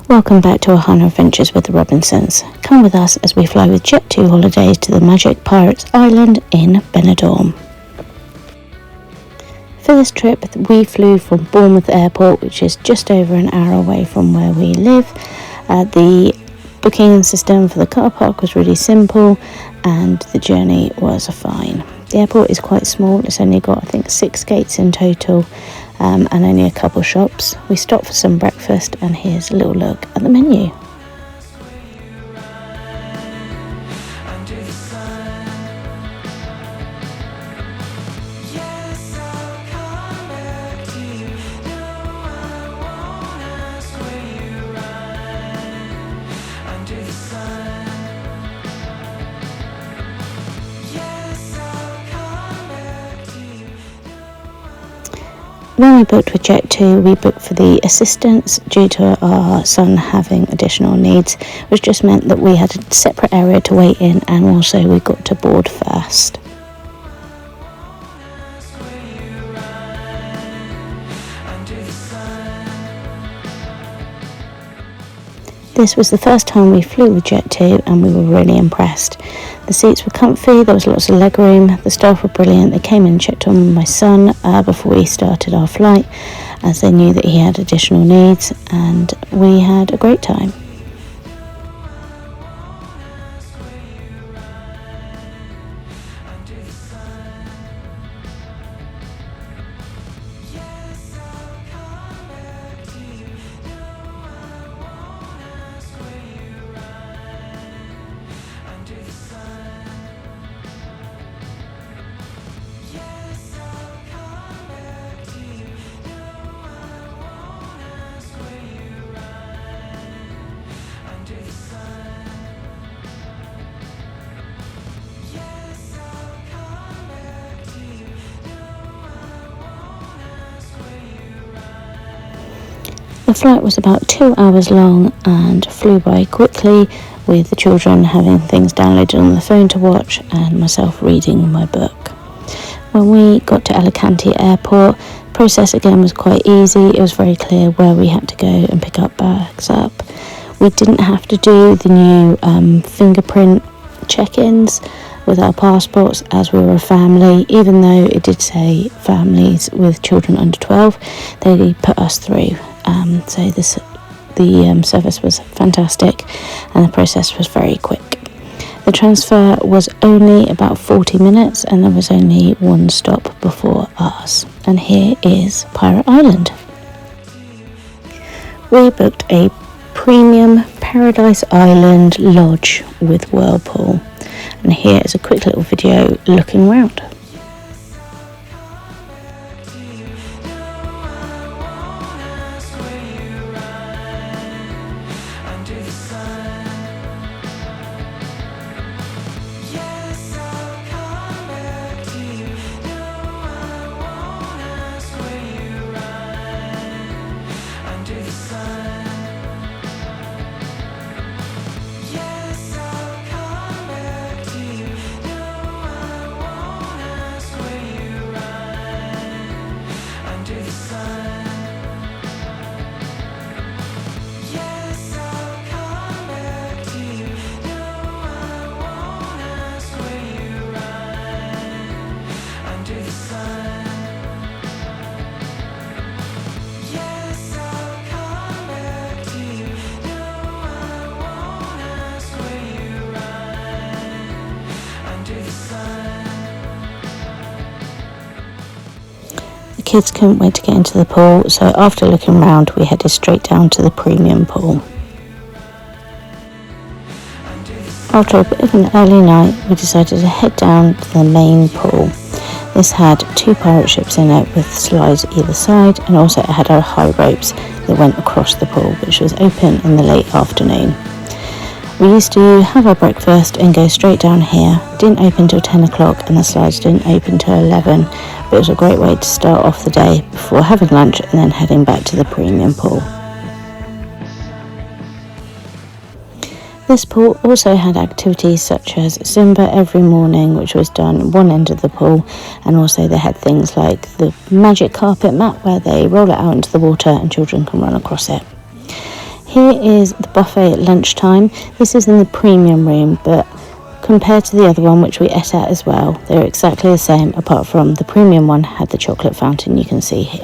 Welcome back to Ohana Adventures with the Robinsons. Come with us as we fly with Jet2 holidays to the Magic Pirates Island in Benidorm. For this trip, we flew from Bournemouth Airport, which is just over an hour away from where we live. The booking system for the car park was really simple and the journey was fine. The airport is quite small. It's only got, I think, 6 gates in total and only a couple shops. We stopped for some breakfast and here's a little look at the menu. When we booked with Jet2, we booked for the assistance due to our son having additional needs, which just meant that we had a separate area to wait in and also we got to board first. This was the first time we flew with Jet2 and we were really impressed. The seats were comfy, there was lots of leg room, the staff were brilliant. They came and checked on my son before we started our flight as they knew that he had additional needs, and we had a great time. The flight was about 2 hours long and flew by quickly, with the children having things downloaded on the phone to watch and myself reading my book. When we got to Alicante Airport, the process again was quite easy. It was very clear where we had to go and pick our bags up. We didn't have to do the new fingerprint check-ins with our passports as we were a family. Even though it did say families with children under 12, they put us through. So the service was fantastic and the process was very quick. The transfer was only about 40 minutes and there was only one stop before ours. And here is Pirate Island. We booked a premium Paradise Island lodge with whirlpool. And here is a quick little video looking around. The kids couldn't wait to get into the pool, so after looking around we headed straight down to the premium pool. After a bit of an early night, we decided to head down to the main pool. This had 2 pirate ships in it with slides either side, and also it had our high ropes that went across the pool, which was open in the late afternoon. We used to have our breakfast and go straight down here. It didn't open till 10 o'clock and the slides didn't open till 11, but it was a great way to start off the day before having lunch and then heading back to the premium pool. This pool also had activities such as Zumba every morning, which was done at one end of the pool, and also they had things like the magic carpet mat where they roll it out into the water and children can run across it. Here is the buffet at lunchtime. This is in the premium room, but compared to the other one, which we ate at as well, they're exactly the same, apart from the premium one had the chocolate fountain you can see here.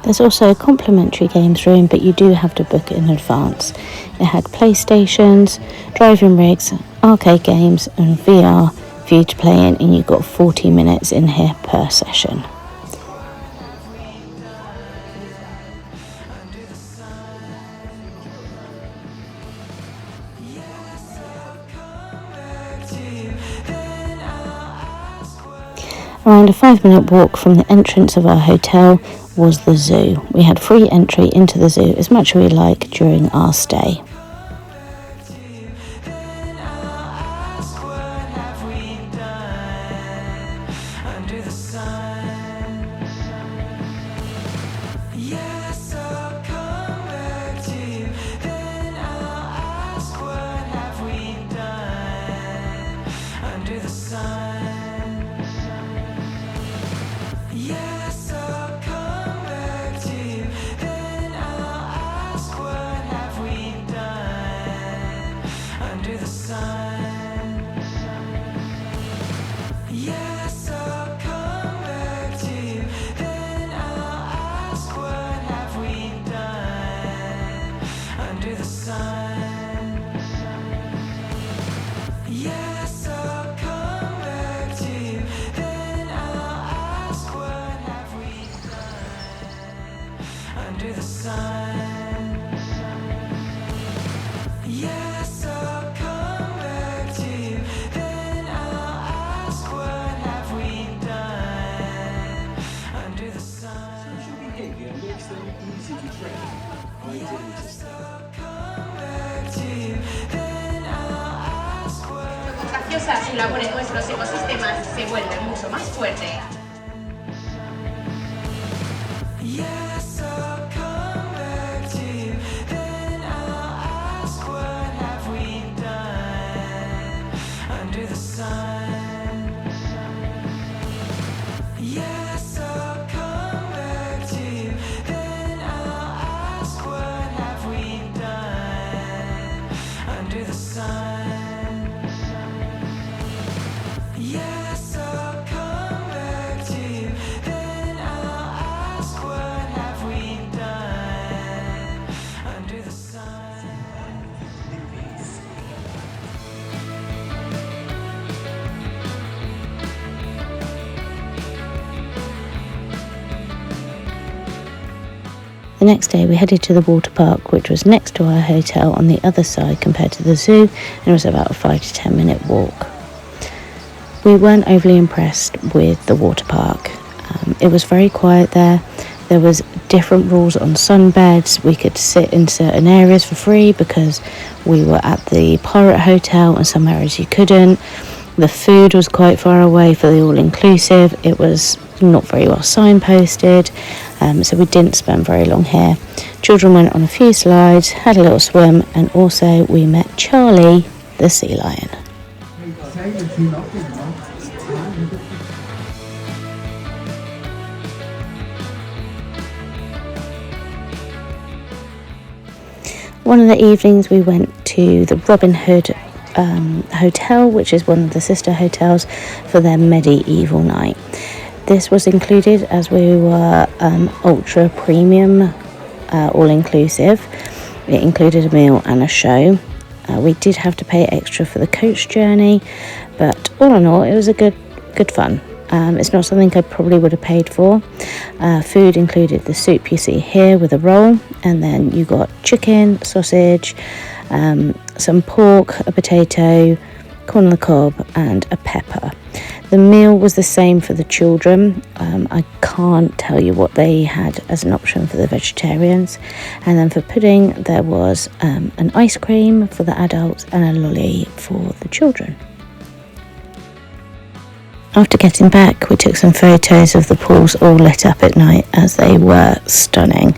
There's also a complimentary games room, but you do have to book it in advance. It had PlayStations, driving rigs, arcade games and VR for you to play in, and you got 40 minutes in here per session. Around a 5-minute walk from the entrance of our hotel was the zoo. We had free entry into the zoo as much as we like during our stay. Nuestros ecosistemas se vuelven mucho más fuertes. The next day we headed to the water park, which was next to our hotel on the other side compared to the zoo, and it was about a 5 to 10 minute walk. We weren't overly impressed with the water park. It was very quiet there. There was different rules on sunbeds. We could sit in certain areas for free because we were at the Pirate Hotel, and some areas you couldn't. The food was quite far away for the all-inclusive. It was not very well signposted, so we didn't spend very long here. Children went on a few slides, had a little swim, and also we met Charlie, the sea lion. One of the evenings we went to the Robin Hood hotel, which is one of the sister hotels, for their medieval night. This was included as we were ultra premium all-inclusive. It included a meal and a show. We did have to pay extra for the coach journey, but all in all it was a good fun. It's not something I probably would have paid for. Food included the soup you see here with a roll, and then you got chicken, sausage, some pork, a potato, corn on the cob and a pepper. The meal was the same for the children. I can't tell you what they had as an option for the vegetarians. And then for pudding there was an ice cream for the adults and a lolly for the children. After getting back, we took some photos of the pools all lit up at night, as they were stunning.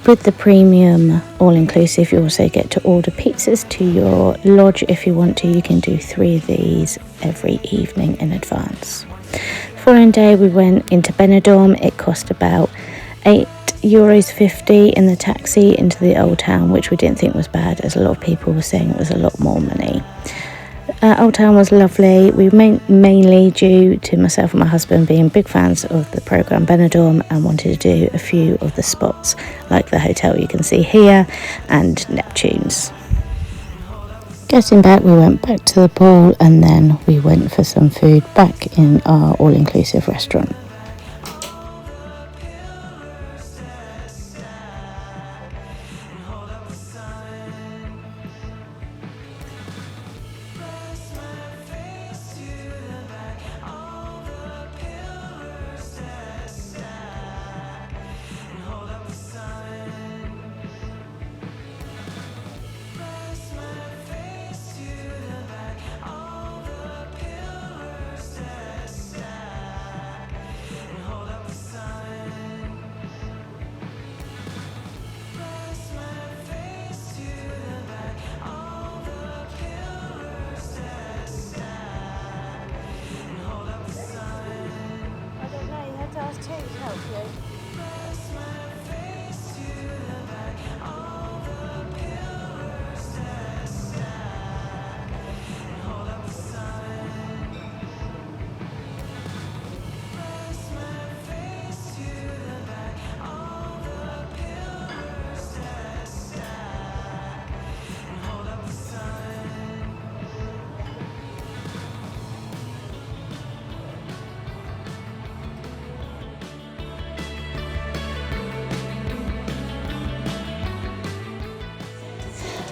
With the premium all-inclusive, you also get to order pizzas to your lodge if you want to. You can do 3 of these every evening in advance. The following day we went into Benidorm. It cost about €8.50 in the taxi into the old town, which we didn't think was bad, as a lot of people were saying it was a lot more money. Old Town was lovely. We mainly due to myself and my husband being big fans of the programme Benidorm and wanted to do a few of the spots like the hotel you can see here and Neptune's. Getting back, we went back to the pool and then we went for some food back in our all-inclusive restaurant.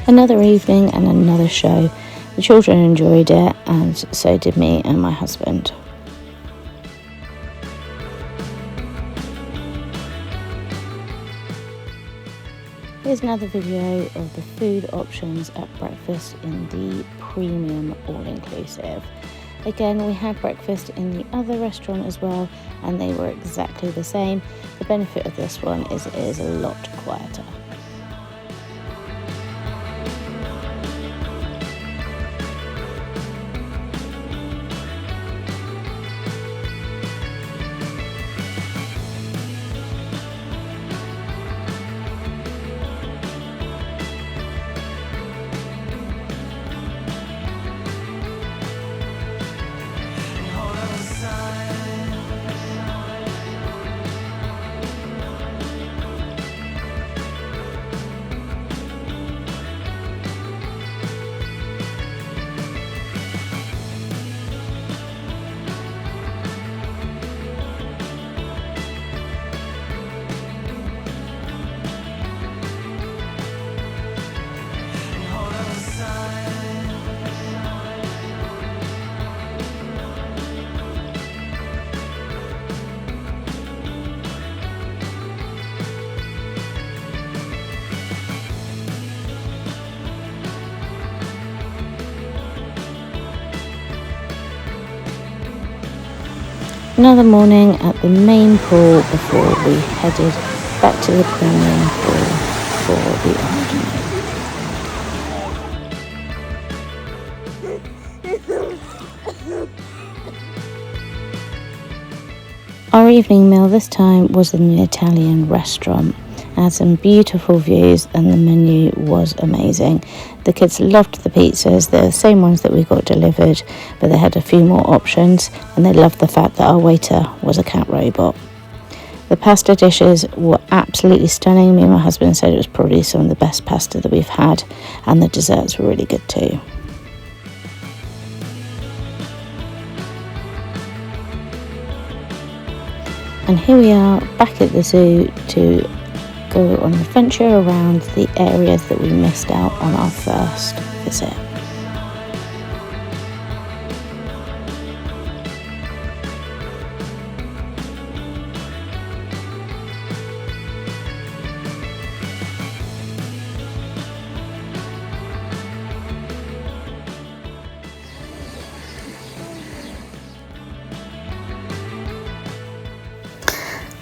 Another evening and another show. The children enjoyed it and so did me and my husband. Here's another video of the food options at breakfast in the premium all-inclusive. Again, we had breakfast in the other restaurant as well and they were exactly the same. The benefit of this one is it is a lot quieter. Another morning at the main pool before we headed back to the premium pool for the afternoon. Our evening meal this time was in an Italian restaurant. It had some beautiful views and the menu was amazing. The kids loved the pizzas. They're the same ones that we got delivered, but they had a few more options and they loved the fact that our waiter was a cat robot. The pasta dishes were absolutely stunning. Me and my husband said it was probably some of the best pasta that we've had, and the desserts were really good too. And here we are back at the zoo to go on an adventure around the areas that we missed out on our first visit.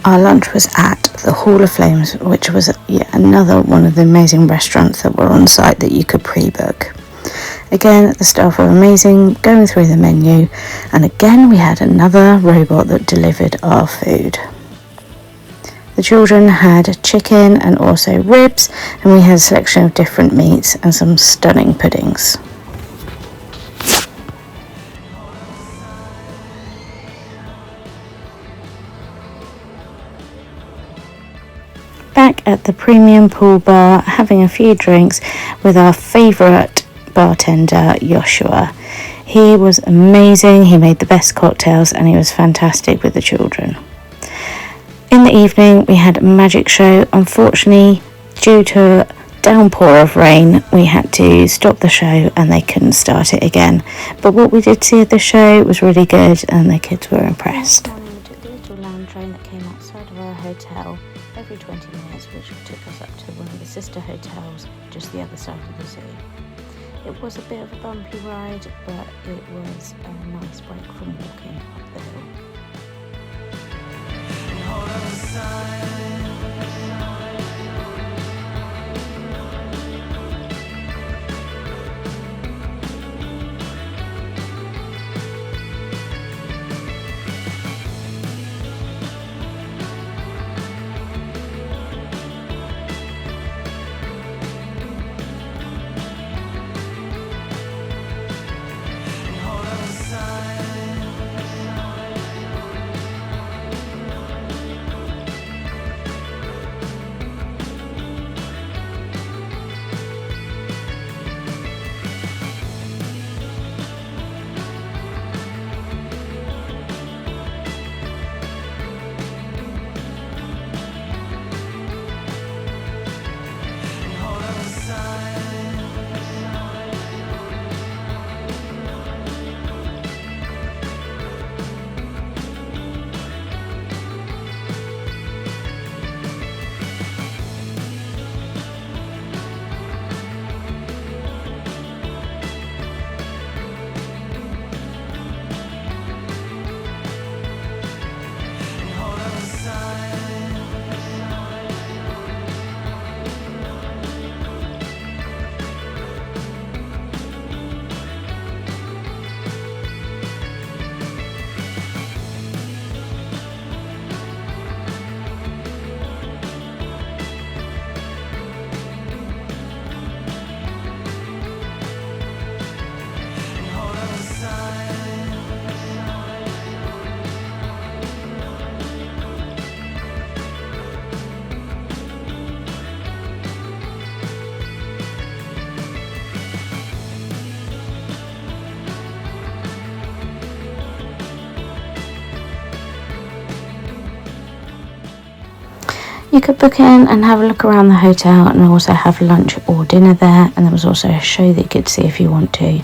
Our lunch was at the Hall of Flames, which was yet another one of the amazing restaurants that were on site that you could pre-book. Again, the staff were amazing, going through the menu, and again we had another robot that delivered our food. The children had chicken and also ribs, and we had a selection of different meats and some stunning puddings. Back at the premium pool bar, having a few drinks with our favourite bartender, Joshua. He was amazing, he made the best cocktails and he was fantastic with the children. In the evening we had a magic show. Unfortunately, due to a downpour of rain, we had to stop the show and they couldn't start it again. But what we did see at the show was really good and the kids were impressed. This morning we took the little land train that came outside of our hotel every 20 minutes, which took us up to one of the sister hotels just the other side of the zoo. It was a bit of a bumpy ride, but it was a nice break from walking up the hill. You could book in and have a look around the hotel and also have lunch or dinner there, and there was also a show that you could see if you want to.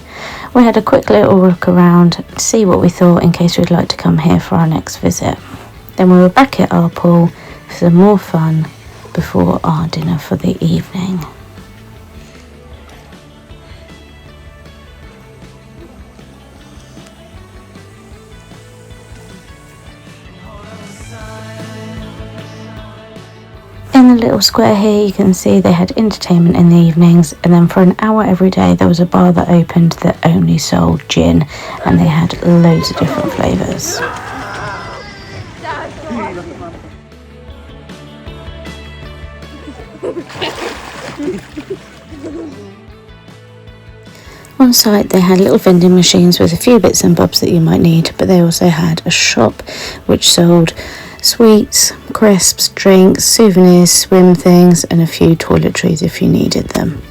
We had a quick little look around to see what we thought in case we'd like to come here for our next visit. Then we were back at our pool for some more fun before our dinner for the evening. In the little square here you can see they had entertainment in the evenings, and then for an hour every day there was a bar that opened that only sold gin, and they had loads of different flavours. On site they had little vending machines with a few bits and bobs that you might need, but they also had a shop which sold sweets, crisps, drinks, souvenirs, swim things, and a few toiletries if you needed them.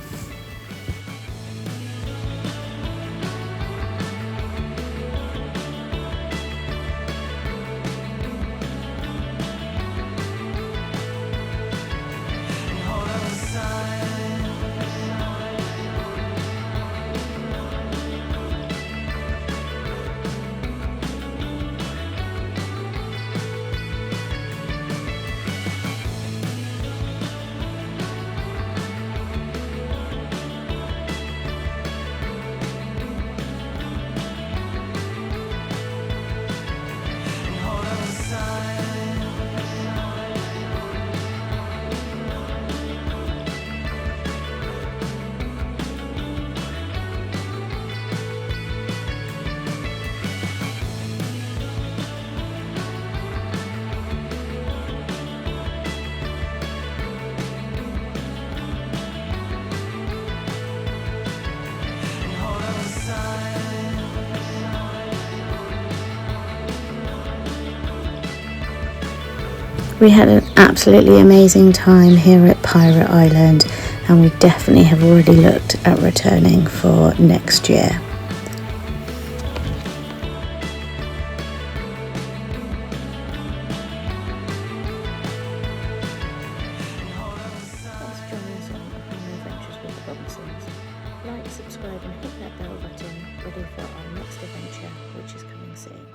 We had an absolutely amazing time here at Pirate Island, and we definitely have already looked at returning for next year. Thanks for joining us on Home Adventures with the Robinsons. Like, subscribe and hit that bell button ready for our next adventure, which is coming soon.